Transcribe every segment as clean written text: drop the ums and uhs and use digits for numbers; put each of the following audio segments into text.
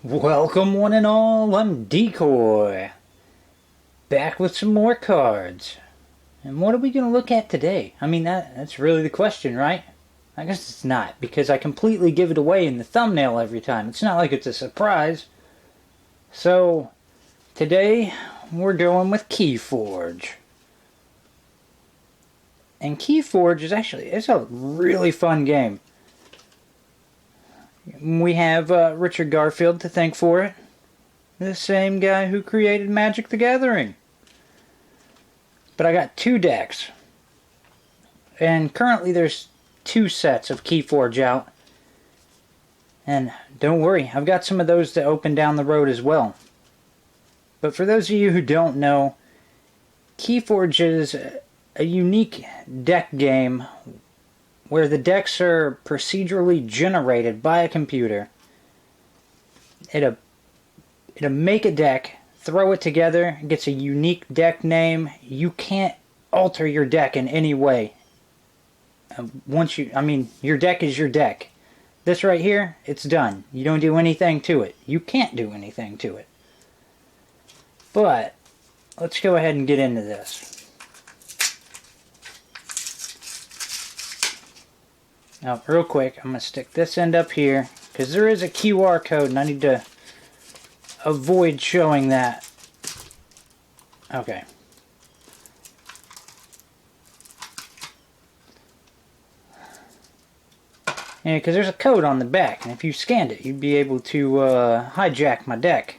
Welcome one and all, I'm Decoy, back with some more cards. And what are we going to look at today? I mean, that's really the question, right? I guess it's not, because I completely give it away in the thumbnail every time. It's not like it's a surprise. So, today, we're going with Keyforge. And Keyforge it's a really fun game. We have Richard Garfield to thank for it. The same guy who created Magic the Gathering. But I got two decks. And currently there's two sets of Keyforge out. And don't worry, I've got some of those to open down the road as well. But for those of you who don't know, Keyforge is a unique deck game where the decks are procedurally generated by a computer. It'll make a deck, throw it together, it gets a unique deck name. You can't alter your deck in any way. Your deck is your deck. This right here, it's done. You don't do anything to it. You can't do anything to it. But, let's go ahead and get into this. Now, real quick, I'm going to stick this end up here, because there is a QR code, and I need to avoid showing that. Okay. Yeah, because there's a code on the back, and if you scanned it, you'd be able to hijack my deck.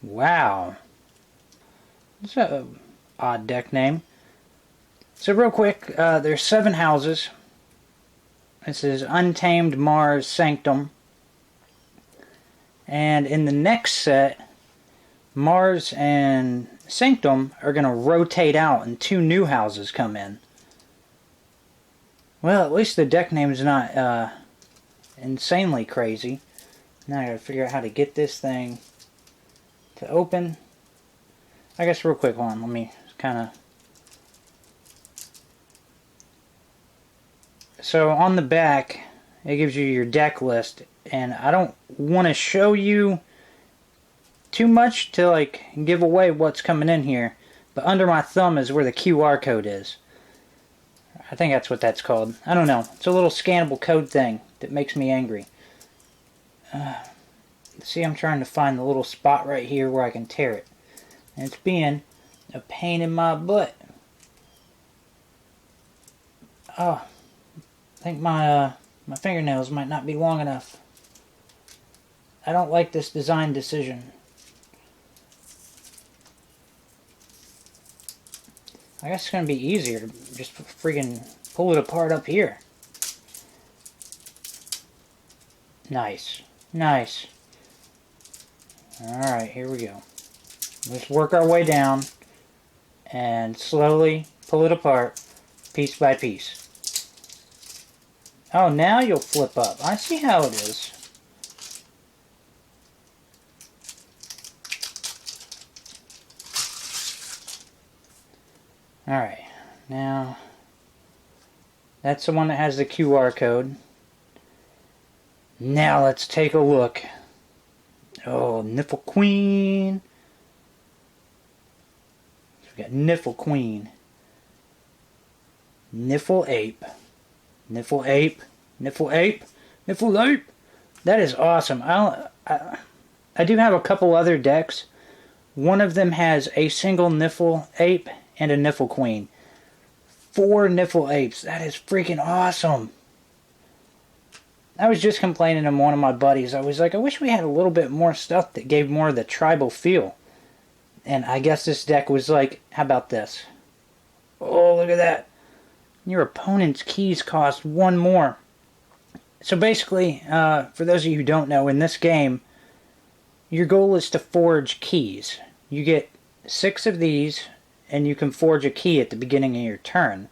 Wow. That's an odd deck name. So real quick, there's 7 houses. This is Untamed Mars Sanctum. And in the next set, Mars and Sanctum are going to rotate out and 2 new houses come in. Well, at least the deck name is not insanely crazy. Now I gotta figure out how to get this thing to open. I guess real quick, let me kind of... So on the back, it gives you your deck list, and I don't want to show you too much to give away what's coming in here, but under my thumb is where the QR code is. I think that's what that's called. I don't know. It's a little scannable code thing that makes me angry. See, I'm trying to find the little spot right here where I can tear it, and it's being a pain in my butt. Oh. I think my fingernails might not be long enough. I don't like this design decision. I guess it's going to be easier to just friggin' pull it apart up here. Nice. Nice. Alright, here we go. Let's work our way down and slowly pull it apart piece by piece. Oh, now you'll flip up. I see how it is. Alright, now that's the one that has the QR code. Now let's take a look. Oh, Niffle Queen. So we got Niffle Queen. Niffle Ape. Niffle Ape, Niffle Ape, Niffle Ape. That is awesome. I do have a couple other decks. One of them has a single Niffle Ape and a Niffle Queen. 4 Niffle Apes. That is freaking awesome. I was just complaining to one of my buddies. I was like, I wish we had a little bit more stuff that gave more of the tribal feel. And I guess this deck was like, how about this? Oh, look at that. Your opponent's keys cost 1 more. So basically, for those of you who don't know, in this game, your goal is to forge keys. You get 6 of these, and you can forge a key at the beginning of your turn.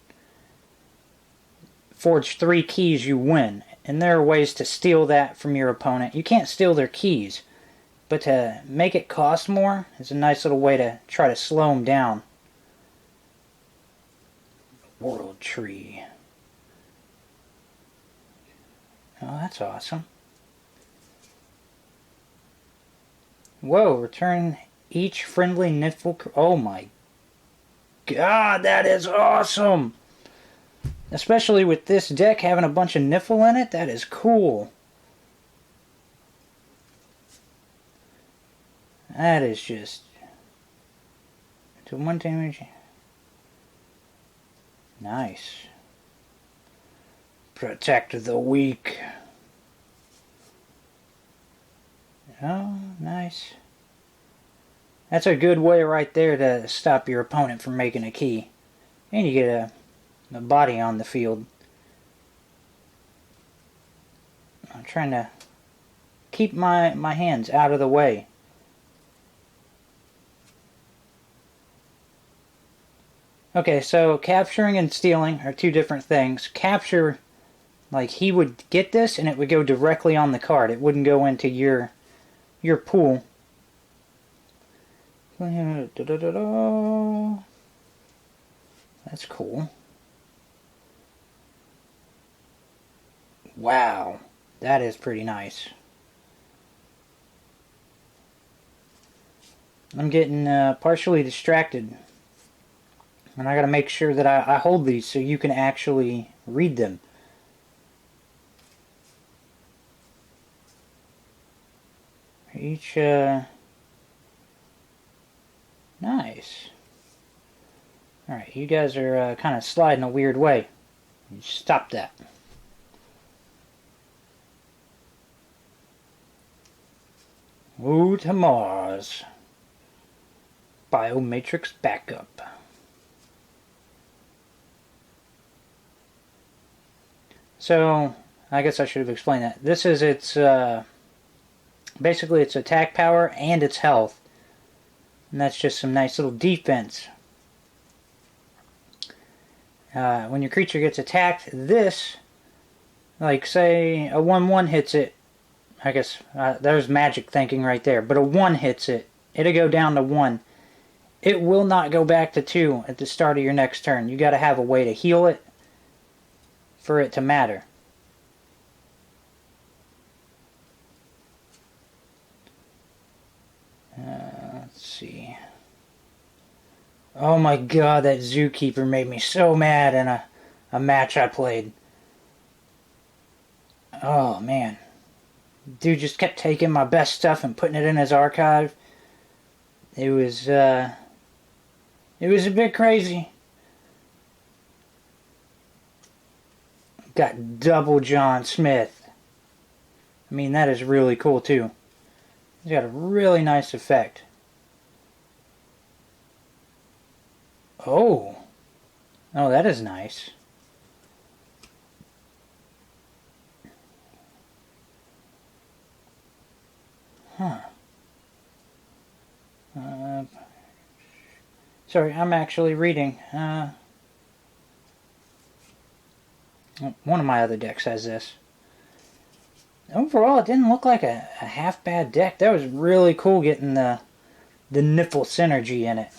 Forge 3 keys, you win. And there are ways to steal that from your opponent. You can't steal their keys, but to make it cost more is a nice little way to try to slow them down. World Tree. Oh, that's awesome. Whoa, return each friendly niffle. Oh my god, that is awesome! Especially with this deck having a bunch of niffle in it, that is cool. That is just... to 1 damage. Nice. Protect the weak. Oh, nice. That's a good way right there to stop your opponent from making a key. And you get a body on the field. I'm trying to keep my hands out of the way. Okay, so capturing and stealing are two different things. Capture, like he would get this and it would go directly on the card. It wouldn't go into your pool. That's cool. Wow, that is pretty nice. I'm getting partially distracted. And I gotta make sure that I hold these so you can actually read them. Each, nice. Alright, you guys are kind of sliding a weird way. Stop that. Ooh, to Mars. Biomatrix backup. So, I guess I should have explained that. This is its, basically its attack power and its health. And that's just some nice little defense. When your creature gets attacked, this, like say a 1/1 hits it, I guess there's magic thinking right there, but a 1 hits it, it'll go down to 1. It will not go back to 2 at the start of your next turn. You gotta have a way to heal it for it to matter. Let's see. Oh my god, that Zookeeper made me so mad in a match I played. Oh man. Dude just kept taking my best stuff and putting it in his archive. It was a bit crazy. Got double John Smith. I mean, that is really cool too. He's got a really nice effect. Oh. Oh, that is nice. Huh. Sorry, I'm actually reading. One of my other decks has this. Overall, it didn't look like a half bad deck. That was really cool getting the Niffle synergy in it.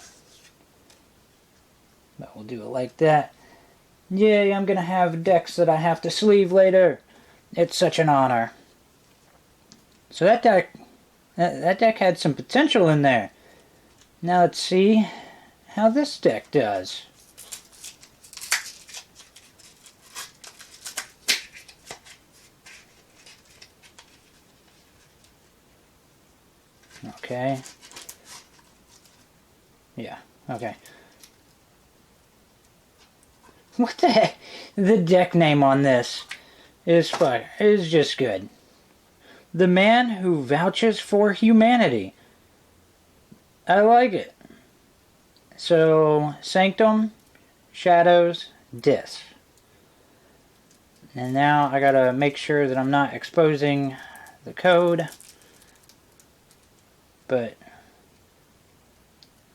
But we'll do it like that. Yay, I'm gonna have decks that I have to sleeve later. It's such an honor. So that deck had some potential in there. Now let's see how this deck does. Okay. Yeah, okay. What the heck? The deck name on this is just good. The Man Who Vouches for Humanity. I like it. So, Sanctum, Shadows, Dis. And now I gotta make sure that I'm not exposing the code. But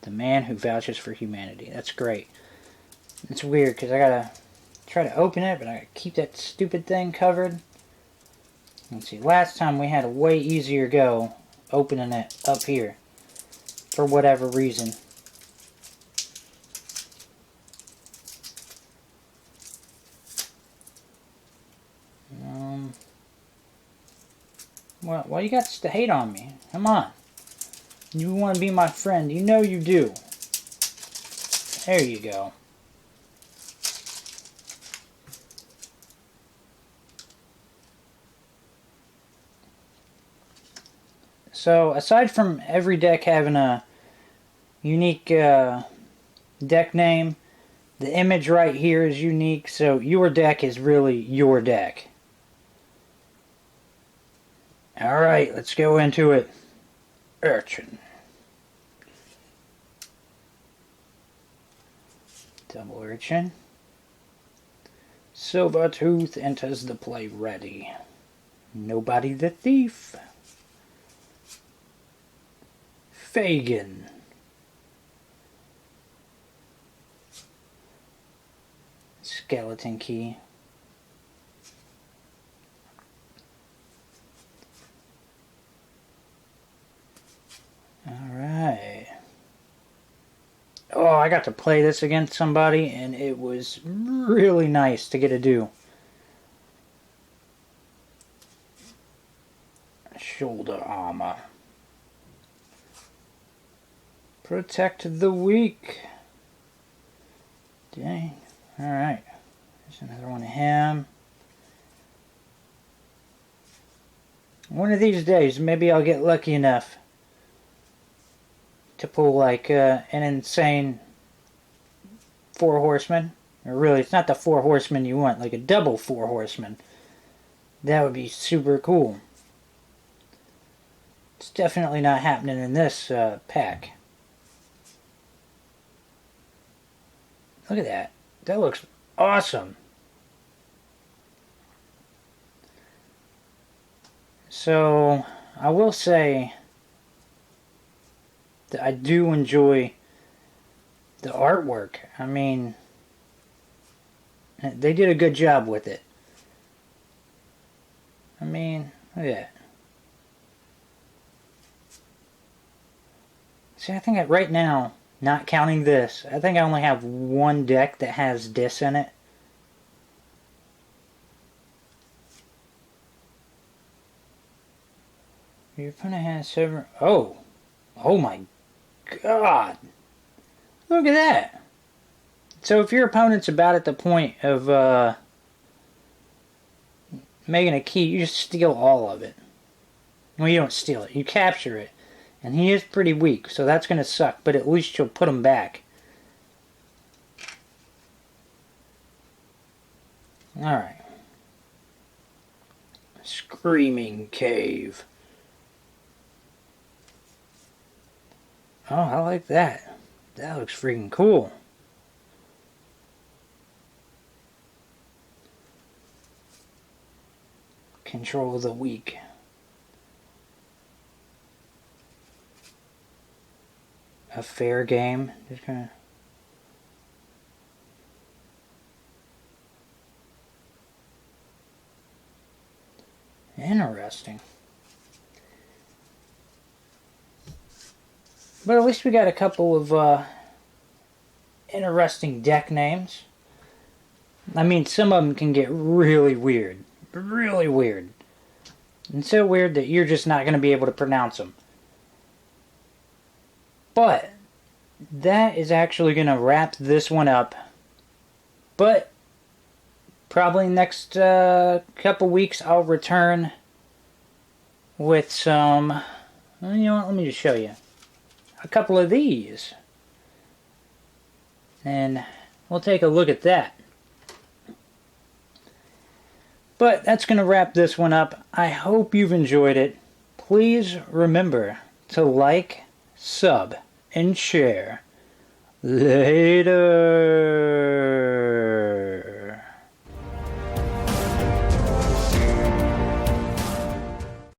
The Man Who Vouches for Humanity. That's great. It's weird because I gotta try to open it, but I gotta keep that stupid thing covered. Let's see, last time we had a way easier go opening it up here. For whatever reason. Why you got to hate on me? Come on. You want to be my friend. You know you do. There you go. So, aside from every deck having a unique deck name, the image right here is unique, so your deck is really your deck. Alright, let's go into it. Archon. Double Archon. Silvertooth enters the play ready. Nobody the thief. Fagin. Skeleton Key. Alright. Oh, I got to play this against somebody, and it was really nice to get to do. Shoulder armor. Protect the weak. Dang. Alright. There's another one of him. One of these days, maybe I'll get lucky enough to pull like an insane 4 horsemen. Or really, it's not the 4 horsemen you want, like a double 4 horsemen. That would be super cool. It's definitely not happening in this pack. Look at that. That looks awesome. So, I will say that I do enjoy the artwork. I mean, they did a good job with it. I mean, look at that. See, I think right now, not counting this, I think I only have one deck that has this in it. Your opponent has 7... Oh! Oh my God! Look at that! So if your opponent's about at the point of making a key, you just steal all of it. Well, you don't steal it. You capture it. And he is pretty weak, so that's going to suck. But at least you'll put him back. Alright. Screaming Cave. Oh, I like that. That looks freaking cool. Control the weak. A fair game. Just kind of interesting. But at least we got a couple of interesting deck names. I mean, some of them can get really weird. Really weird. And so weird that you're just not going to be able to pronounce them. But that is actually going to wrap this one up. But probably next couple weeks I'll return with some... Well, you know what? Let me just show you. A couple of these. And we'll take a look at that. But that's going to wrap this one up. I hope you've enjoyed it. Please remember to like, sub, and share. Later.